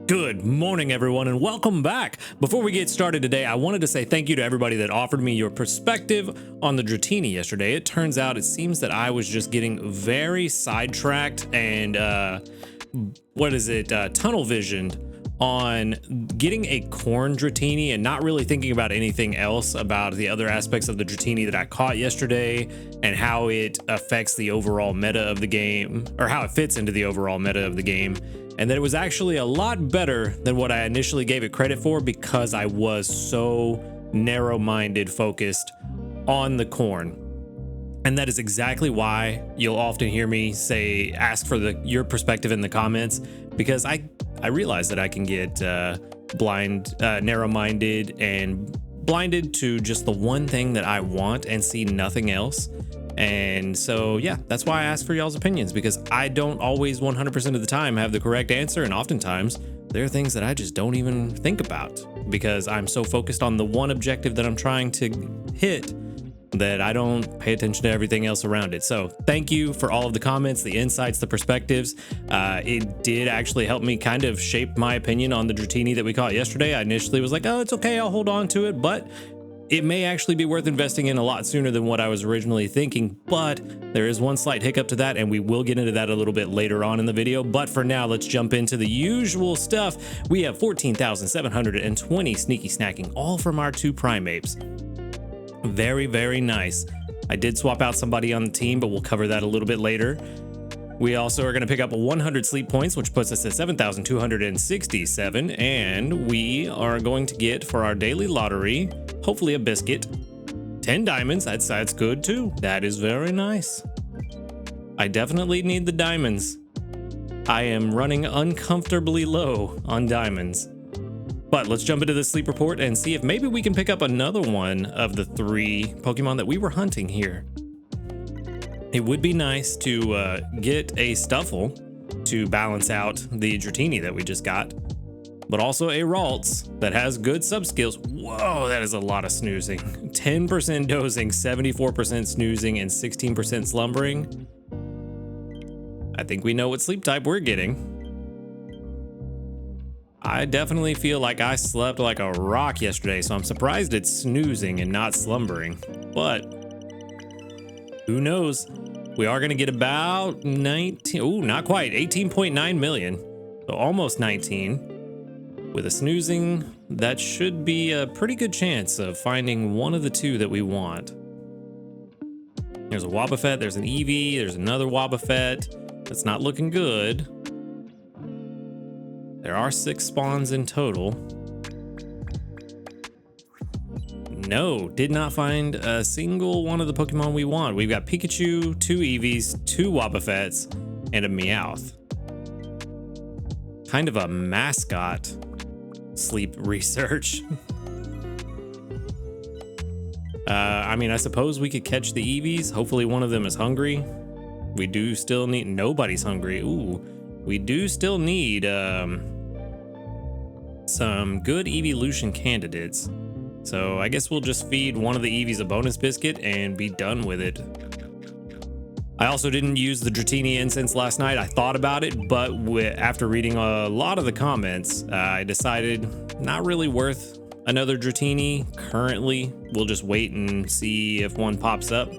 Good morning, everyone, and welcome back. Before we get started today, I wanted to say thank you to everybody that offered me your perspective on the Dratini yesterday. It turns out it seems that I was just getting very sidetracked and tunnel visioned on getting a corn Dratini and not really thinking about anything else about the other aspects of the Dratini that I caught yesterday and how it affects the overall meta of the game, or how it fits into the overall meta of the game. And that it was actually a lot better than what I initially gave it credit for, because I was so narrow-minded focused on the corn. And that is exactly why you'll often hear me ask for your perspective in the comments, because I realize that I can get narrow-minded and blinded to just the one thing that I want and see nothing else. And so, yeah, that's why I ask for y'all's opinions, because I don't always 100% of the time have the correct answer. And oftentimes there are things that I just don't even think about because I'm so focused on the one objective that I'm trying to hit that I don't pay attention to everything else around it. So thank you for all of the comments, the insights, the perspectives. It did actually help me kind of shape my opinion on the Dratini that we caught yesterday. I initially was like, oh, it's okay, I'll hold on to it, but it may actually be worth investing in a lot sooner than what I was originally thinking. But there is one slight hiccup to that, and we will get into that a little bit later on in the video. But for now, let's jump into the usual stuff. We have 14,720 sneaky snacking, all from our 2 Primeapes. Very, very nice. I did swap out somebody on the team, but we'll cover that a little bit later. We also are going to pick up 100 sleep points, which puts us at 7,267. And we are going to get, for our daily lottery, hopefully a biscuit, 10 diamonds. That's good too. That is very nice. I definitely need the diamonds. I am running uncomfortably low on diamonds. But let's jump into the sleep report and see if maybe we can pick up another one of the 3 Pokemon that we were hunting here. It would be nice to get a Stuffle to balance out the Dratini that we just got, but also a Ralts that has good sub skills. Whoa, that is a lot of snoozing. 10% dozing, 74% snoozing, and 16% slumbering. I think we know what sleep type we're getting. I definitely feel like I slept like a rock yesterday, so I'm surprised it's snoozing and not slumbering, but who knows? We are going to get about 19, not quite, 18.9 million. So almost 19. With a snoozing, that should be a pretty good chance of finding one of the 2 that we want. There's a Wobbuffet, there's an Eevee, there's another Wobbuffet. That's not looking good. There are 6 spawns in total. No, did not find a single one of the Pokemon we want. We've got Pikachu, 2 Eevees, 2 Wobbuffets, and a Meowth. Kind of a mascot sleep research. I mean, I suppose we could catch the Eevees. Hopefully one of them is hungry. We do still need... Nobody's hungry. Ooh, we do still need some good evolution candidates. So I guess we'll just feed one of the Eevees a bonus biscuit and be done with it. I also didn't use the Dratini incense last night. I thought about it, but after reading a lot of the comments, I decided not really worth another Dratini currently. We'll just wait and see if one pops up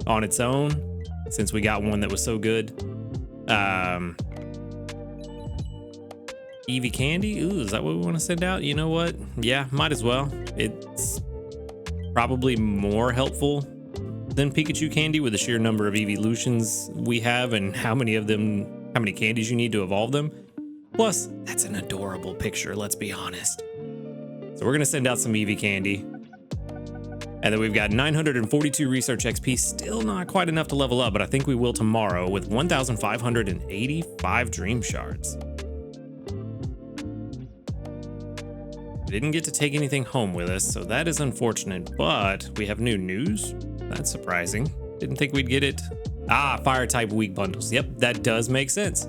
on its own, since we got one that was so good. Eevee candy? Ooh, is that what we want to send out? You know what? Yeah, might as well. It's probably more helpful than Pikachu candy with the sheer number of evolutions we have and how many candies you need to evolve them. Plus, that's an adorable picture, let's be honest. So we're going to send out some Eevee candy. And then we've got 942 research XP, still not quite enough to level up, but I think we will tomorrow with 1,585 dream shards. Didn't get to take anything home with us, so that is unfortunate, but we have new news. That's surprising. Didn't think we'd get it. Fire type weak bundles. Yep, that does make sense.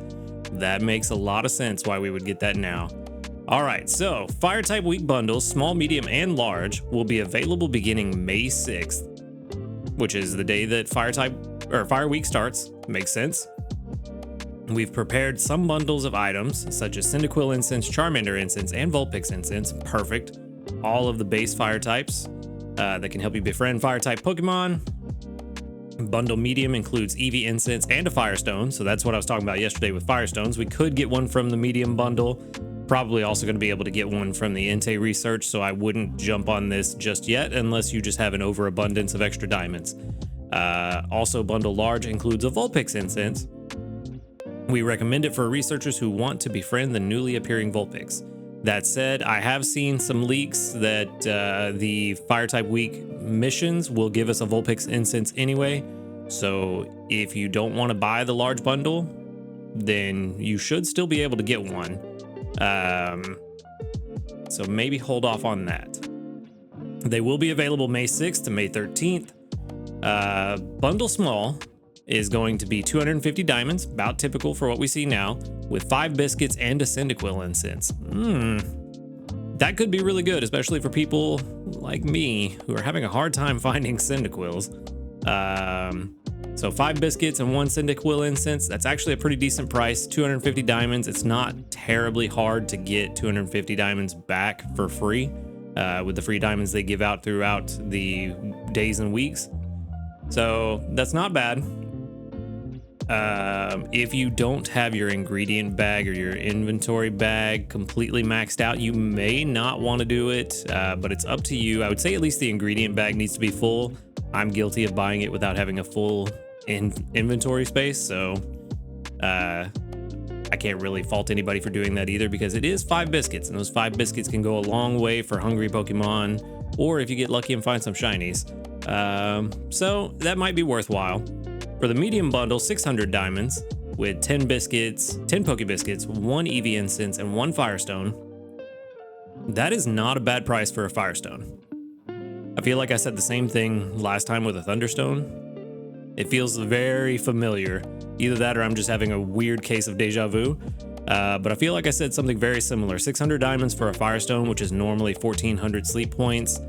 That makes a lot of sense why we would get that now. All right, so fire type weak bundles, small, medium, and large, will be available beginning May 6th, which is the day that fire week starts. Makes sense. We've prepared some bundles of items such as Cyndaquil incense, Charmander incense, and Vulpix incense. Perfect. All of the base fire types that can help you befriend fire type Pokemon. Bundle medium includes Eevee incense and a Firestone. So that's what I was talking about yesterday with Firestones. We could get one from the medium bundle. Probably also going to be able to get one from the Entei research. So I wouldn't jump on this just yet unless you just have an overabundance of extra diamonds. Also, bundle large includes a Vulpix incense. We recommend it for researchers who want to befriend the newly appearing Vulpix. That said, I have seen some leaks that the fire type week missions will give us a Vulpix incense anyway. So if you don't want to buy the large bundle, then you should still be able to get one. So maybe hold off on that. They will be available May 6th to May 13th. Bundle small is going to be 250 diamonds, about typical for what we see now, with 5 biscuits and a Cyndaquil incense. That could be really good, especially for people like me who are having a hard time finding Cyndaquils. So 5 biscuits and 1 Cyndaquil incense, that's actually a pretty decent price, 250 diamonds. It's not terribly hard to get 250 diamonds back for free with the free diamonds they give out throughout the days and weeks. So that's not bad. If you don't have your ingredient bag or your inventory bag completely maxed out, you may not want to do it, but it's up to you. I would say at least the ingredient bag needs to be full. I'm guilty of buying it without having a full inventory space, so I can't really fault anybody for doing that either, because it is 5 biscuits, and those 5 biscuits can go a long way for hungry Pokemon, or if you get lucky and find some shinies. So that might be worthwhile. For the medium bundle, 600 diamonds with 10 biscuits, 10 Poke Biscuits, 1 Eevee incense, and 1 Firestone. That is not a bad price for a Firestone. I feel like I said the same thing last time with a Thunderstone. It feels very familiar. Either that or I'm just having a weird case of deja vu. But I feel like I said something very similar. 600 diamonds for a Firestone, which is normally 1,400 sleep points.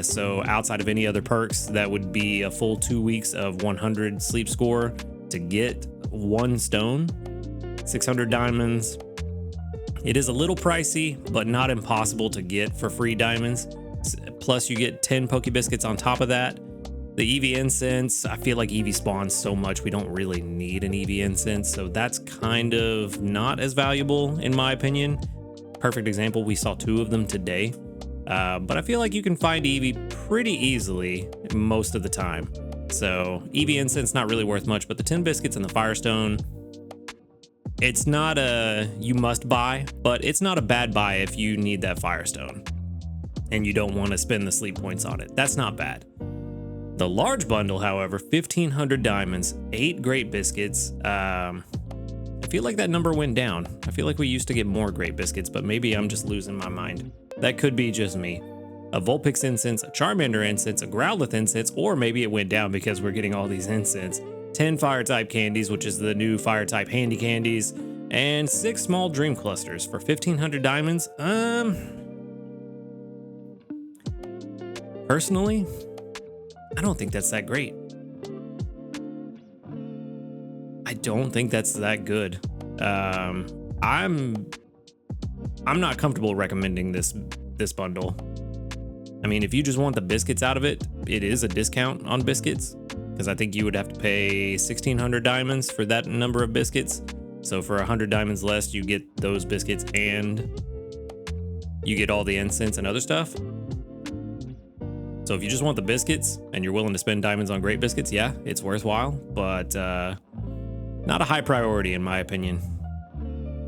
So outside of any other perks, that would be a full 2 weeks of 100 sleep score to get 1 stone. 600 diamonds. It is a little pricey, but not impossible to get for free diamonds. Plus you get 10 Poke Biscuits on top of that. The Eevee incense, I feel like Eevee spawns so much we don't really need an Eevee incense, so that's kind of not as valuable in my opinion. Perfect example, we saw 2 of them today. But I feel like you can find Eevee pretty easily most of the time. So Eevee incense not really worth much, but the 10 biscuits and the Firestone, it's not a you must buy, but it's not a bad buy if you need that Firestone and you don't want to spend the sleep points on it. That's not bad. The large bundle, however, 1,500 diamonds, 8 Great Biscuits. I feel like that number went down. I feel like we used to get more Great Biscuits, but maybe I'm just losing my mind. That could be just me. A Vulpix incense, a Charmander incense, a Growlithe incense, or maybe it went down because we're getting all these incense. 10 fire type candies, which is the new fire type handy candies, and 6 small dream clusters for 1,500 diamonds. Personally, I don't think that's that great. I don't think that's that good. I'm not comfortable recommending this bundle. I mean, if you just want the biscuits out of it, it is a discount on biscuits, because I think you would have to pay 1,600 diamonds for that number of biscuits. So for 100 diamonds less, you get those biscuits and you get all the incense and other stuff. So if you just want the biscuits and you're willing to spend diamonds on Great Biscuits, yeah, it's worthwhile, but not a high priority in my opinion.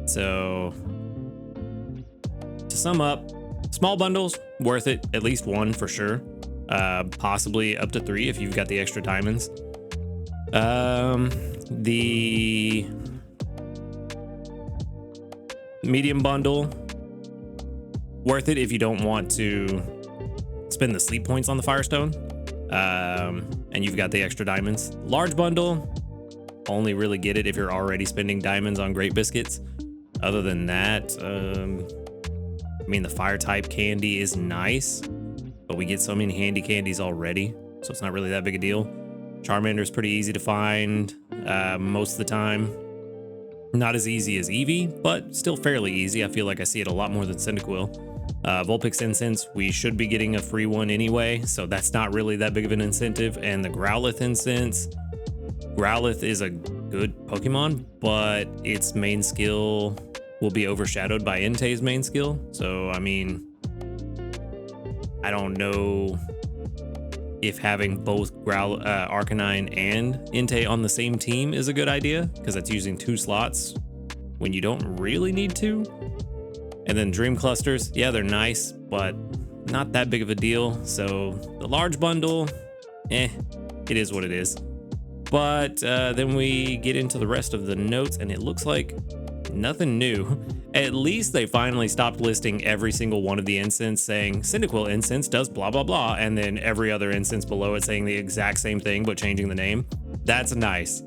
So to sum up, small bundles, worth it, at least 1 for sure. Possibly up to 3 if you've got the extra diamonds. The medium bundle, worth it if you don't want to spend the sleep points on the Firestone, and you've got the extra diamonds. Large bundle, only really get it if you're already spending diamonds on Great Biscuits. Other than that, I mean, the fire type candy is nice, but we get so many handy candies already, so it's not really that big a deal. Charmander is pretty easy to find most of the time. Not as easy as Eevee, but still fairly easy. I feel like I see it a lot more than Cyndaquil. Vulpix Incense, we should be getting a free one anyway, so that's not really that big of an incentive. And the Growlithe Incense, Growlithe is a good Pokemon, but its main skill will be overshadowed by Entei's main skill. So, I mean, I don't know if having both Arcanine and Entei on the same team is a good idea, because that's using 2 slots when you don't really need to. And then Dream Clusters, yeah, they're nice, but not that big of a deal. So the large bundle, it is what it is. But then we get into the rest of the notes, and it looks like nothing new. At least they finally stopped listing every single one of the incense saying Cyndaquil incense does blah, blah, blah, and then every other incense below it saying the exact same thing, but changing the name. That's nice.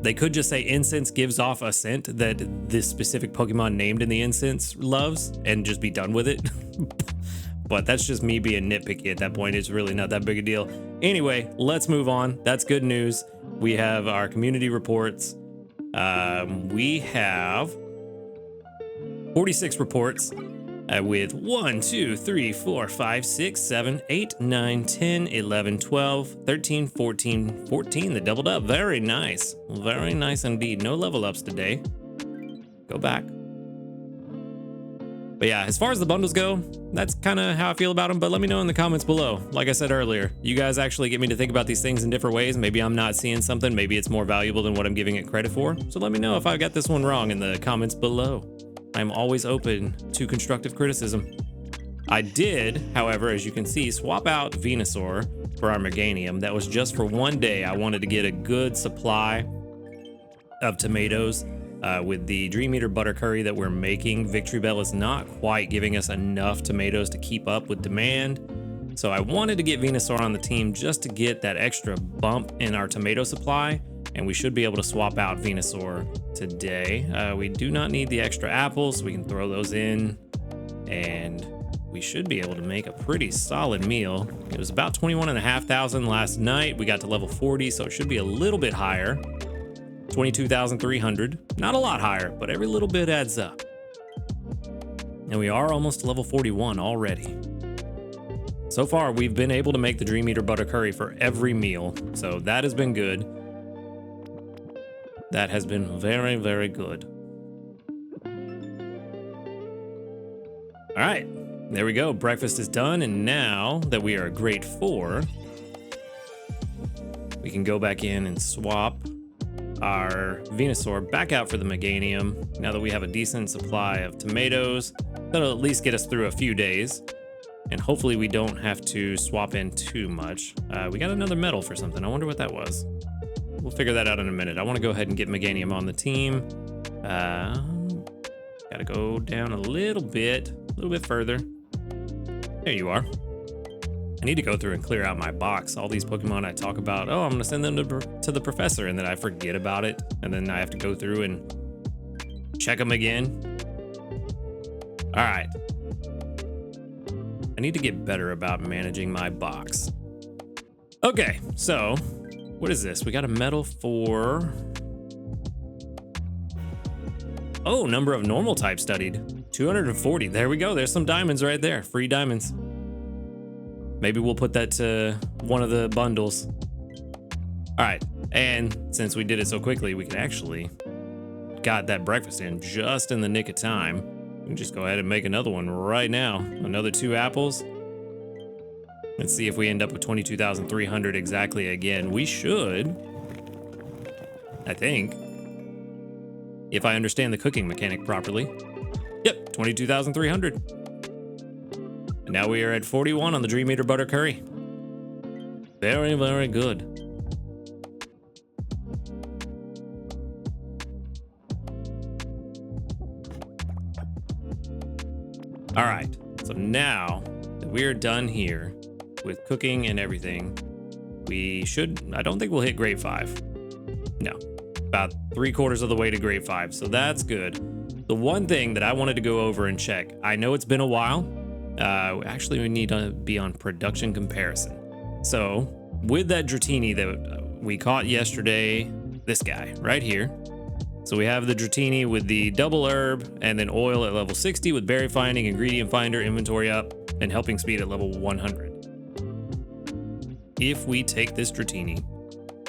They could just say incense gives off a scent that this specific Pokemon named in the incense loves and just be done with it. But that's just me being nitpicky at that point. It's really not that big a deal. Anyway, let's move on. That's good news. We have our community reports. We have 46 reports with 1, 2, 3, 4, 5, 6, 7, 8, 9, 10, 11, 12, 13, 14, 14. They doubled up. Very nice. Very nice indeed. No level ups today. Go back. But yeah, as far as the bundles go, that's kind of how I feel about them. But let me know in the comments below. Like I said earlier, you guys actually get me to think about these things in different ways. Maybe I'm not seeing something. Maybe it's more valuable than what I'm giving it credit for. So let me know if I got this one wrong in the comments below. I'm always open to constructive criticism. I did, however, as you can see, swap out Venusaur for our Meganium. That was just for one day. I wanted to get a good supply of tomatoes. With the Dream Eater Butter Curry that we're making, Victory Bell is not quite giving us enough tomatoes to keep up with demand. So I wanted to get Venusaur on the team just to get that extra bump in our tomato supply, and we should be able to swap out Venusaur today. We do not need the extra apples, so we can throw those in, and we should be able to make a pretty solid meal. It was about 21,500 last night. We got to level 40, so it should be a little bit higher. 22,300, not a lot higher, but every little bit adds up. And we are almost to level 41 already. So far, we've been able to make the Dream Eater Butter Curry for every meal, so that has been good. That has been very, very good. All right, there we go. Breakfast is done, and now that we are at grade 4, we can go back in and swap our Venusaur back out for the Meganium. Now that we have a decent supply of tomatoes, that'll at least get us through a few days. And hopefully we don't have to swap in too much. We got another medal for something. I wonder what that was. We'll figure that out in a minute. I want to go ahead and get Meganium on the team. Gotta go down a little bit further. There you are. I need to go through and clear out my box. All these Pokemon I talk about, oh, I'm gonna send them to the professor, and then I forget about it, and then I have to go through and check them again. All right. I need to get better about managing my box. Okay, so what is this? We got a medal for... Oh, number of normal type studied. 240. There we go. There's some diamonds right there. Free diamonds. Maybe we'll put that to one of the bundles. All right, and since we did it so quickly, we can actually got that breakfast in just in the nick of time. We can just go ahead and make another one right now. Another 2 apples. Let's see if we end up with 22,300 exactly again. We should, I think, if I understand the cooking mechanic properly. Yep, 22,300. And now we are at 41 on the Dream Eater Butter Curry. Very, very good. All right, so now that we're done here with cooking and everything, we should, I don't think we'll hit grade 5. No, about 3/4 of the way to grade 5, so that's good. The one thing that I wanted to go over and check, I know it's been a while, actually we need to be on production comparison. So with that Dratini that we caught yesterday, this guy right here. So we have the Dratini with the double herb and then oil at level 60 with berry finding, ingredient finder, inventory up, and helping speed at level 100. If we take this Dratini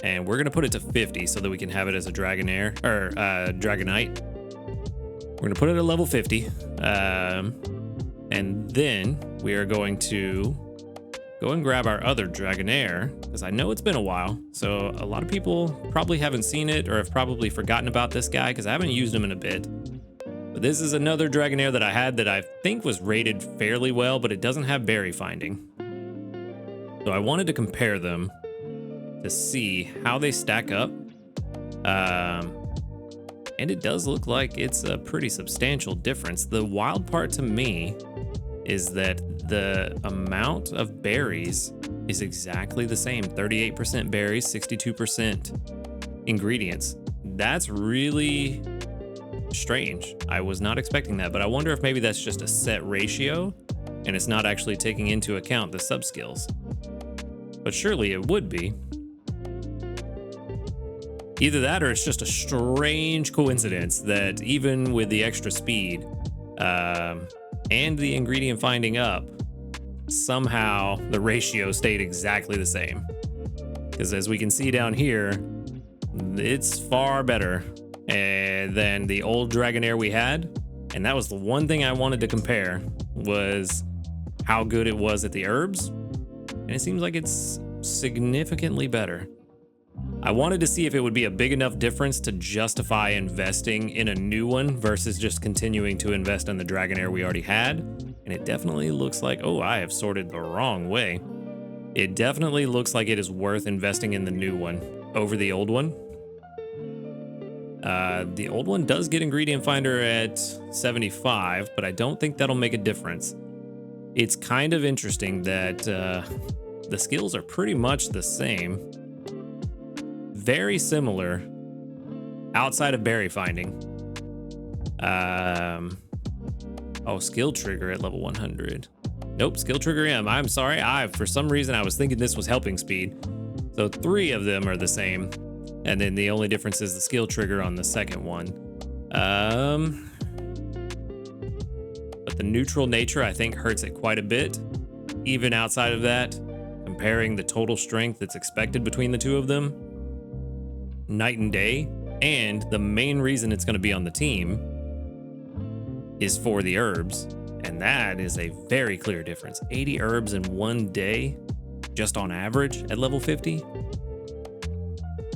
and we're going to put it to 50 so that we can have it as a Dragonair or Dragonite. We're going to put it at level 50. And then we are going to go and grab our other Dragonair, because I know it's been a while. So a lot of people probably haven't seen it or have probably forgotten about this guy because I haven't used him in a bit. But this is another Dragonair that I had that I think was rated fairly well, but it doesn't have berry finding. So I wanted to compare them to see how they stack up. And it does look like it's a pretty substantial difference. The wild part to me is that the amount of berries is exactly the same. 38% berries, 62% ingredients. That's really strange. I was not expecting that, but I wonder if maybe that's just a set ratio and it's not actually taking into account the sub skills. But surely it would be. Either that or it's just a strange coincidence that even with the extra speed and the ingredient finding up, somehow the ratio stayed exactly the same. Because as we can see down here, it's far better than the old Dragonair we had. And that was the one thing I wanted to compare, was how good it was at the herbs. And it seems like it's significantly better. I wanted to see if it would be a big enough difference to justify investing in a new one versus just continuing to invest in the Dragonair we already had. And it definitely looks like, oh, I have sorted the wrong way. It definitely looks like it is worth investing in the new one over the old one. The old one does get ingredient finder at 75, but I don't think that'll make a difference. It's kind of interesting that the skills are pretty much the same. Very similar outside of berry finding. Oh, skill trigger at level 100. Nope, skill trigger M. I'm sorry. For some reason I was thinking this was helping speed. So 3 of them are the same. And then the only difference is the skill trigger on the second one. But the neutral nature I think hurts it quite a bit. Even outside of that, comparing the total strength that's expected between the two of them, night and day. And the main reason it's going to be on the team is for the herbs, and that is a very clear difference. 80 herbs in one day, just on average at level 50.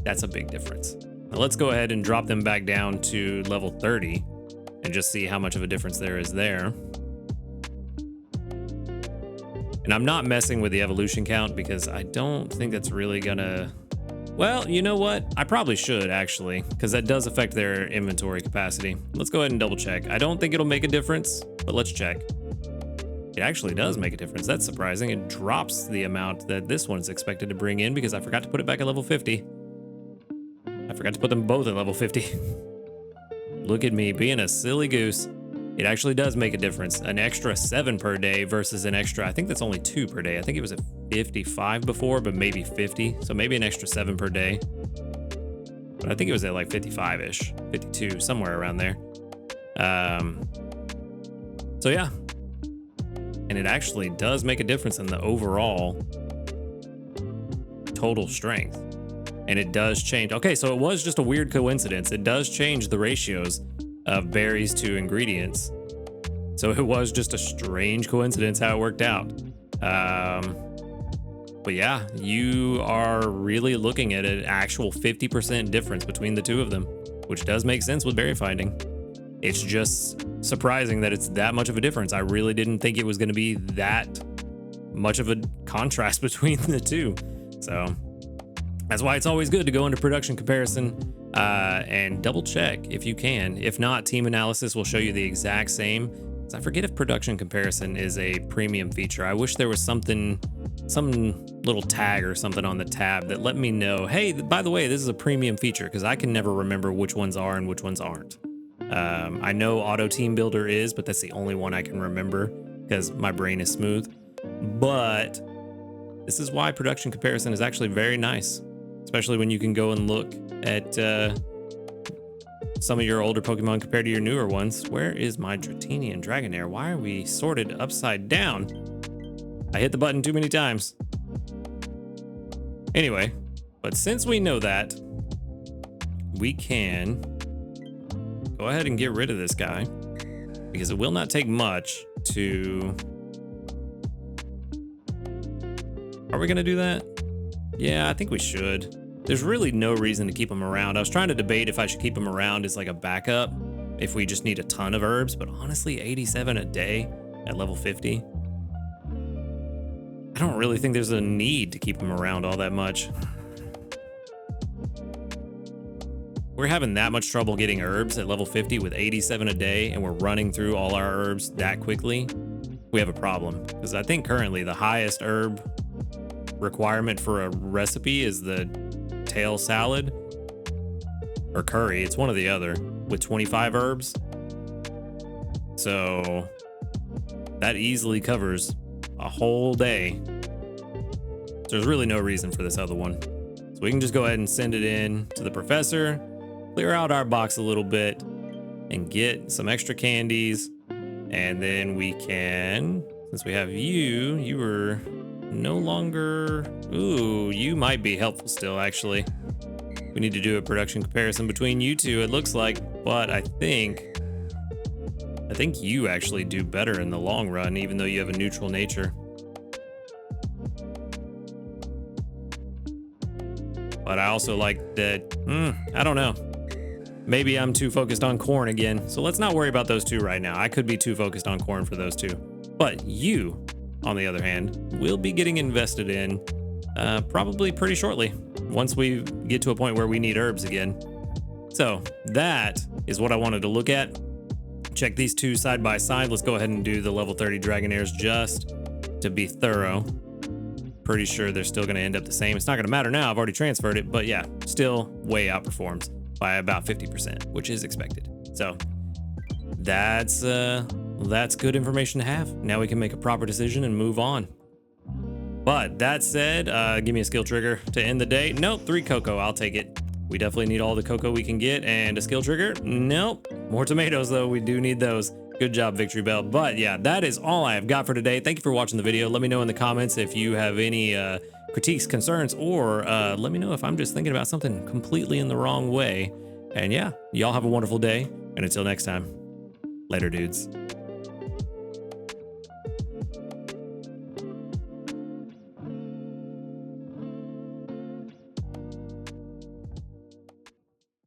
That's a big difference. Now let's go ahead and drop them back down to level 30 and just see how much of a difference there is there. And I'm not messing with the evolution count because I don't think that's really gonna... Well, you know what? I probably should, actually, because that does affect their inventory capacity. Let's go ahead and double check. I don't think it'll make a difference, but let's check. It actually does make a difference. That's surprising. It drops the amount that this one's expected to bring in because I forgot to put it back at level 50. I forgot to put them both at level 50. Look at me being a silly goose. It actually does make a difference. An extra 7 per day versus an extra, I think that's only 2 per day. I think it was at 55 before, but maybe 50. So maybe an extra 7 per day. But I think it was at like 55-ish, 52, somewhere around there. So yeah. And it actually does make a difference in the overall total strength. And it does change. Okay, so it was just a weird coincidence. It does change the ratios of berries to ingredients. So it was just a strange coincidence how it worked out. But yeah, you are really looking at an actual 50% difference between the two of them, which does make sense with berry finding. It's just surprising that it's that much of a difference. I really didn't think it was going to be that much of a contrast between the two. So that's why it's always good to go into production comparison and double check if you can. If not, team analysis will show you the exact same. So I forget if production comparison is a premium feature. I wish there was something, some little tag or something on the tab that let me know, hey, by the way, this is a premium feature, because I can never remember which ones are and which ones aren't. I know Auto Team Builder is, but that's the only one I can remember because my brain is smooth. But this is why production comparison is actually very nice, especially when you can go and look at some of your older Pokemon compared to your newer ones. Where is my Dratini and Dragonair? Why are we sorted upside down? I hit the button too many times. Anyway, but since we know that, we can go ahead and get rid of this guy, because it will not take much to... Are we gonna do that? Yeah, I think we should. There's really no reason to keep him around. I was trying to debate if I should keep him around as like a backup if we just need a ton of herbs, but honestly, 87 a day at level 50. I don't really think there's a need to keep him around all that much. We're having that much trouble getting herbs at level 50 with 87 a day, and we're running through all our herbs that quickly. We have a problem, because I think currently the highest herb requirement for a recipe is the tail salad or curry. It's one or the other with 25 herbs. So that easily covers a whole day. So there's really no reason for this other one. So we can just go ahead and send it in to the professor, clear out our box a little bit, and get some extra candies. And then we can, since we have you, you were no longer, ooh, you might be helpful still, actually. We need to do a production comparison between you two, it looks like, but I think you actually do better in the long run, even though you have a neutral nature. But I also like that, I don't know. Maybe I'm too focused on corn again. So let's not worry about those two right now. I could be too focused on corn for those two. But you, on the other hand, will be getting invested in probably pretty shortly, once we get to a point where we need herbs again. So that is what I wanted to look at. Check these two side by side. Let's go ahead and do the level 30 Dragonairs just to be thorough. Pretty sure they're still going to end up the same. It's not going to matter now. I've already transferred it, but yeah, still way outperforms by about 50%, which is expected. So that's good information to have. Now we can make a proper decision and move on. But that said, give me a skill trigger to end the day. Nope, 3 cocoa, I'll take it. We definitely need all the cocoa we can get, and a skill trigger. Nope, more tomatoes though, we do need those. Good job, Victory Bell. But yeah, that is all I have got for today. Thank you for watching the video. Let me know in the comments if you have any critiques, concerns, or let me know if I'm just thinking about something completely in the wrong way. And yeah, y'all have a wonderful day, and until next time, later dudes.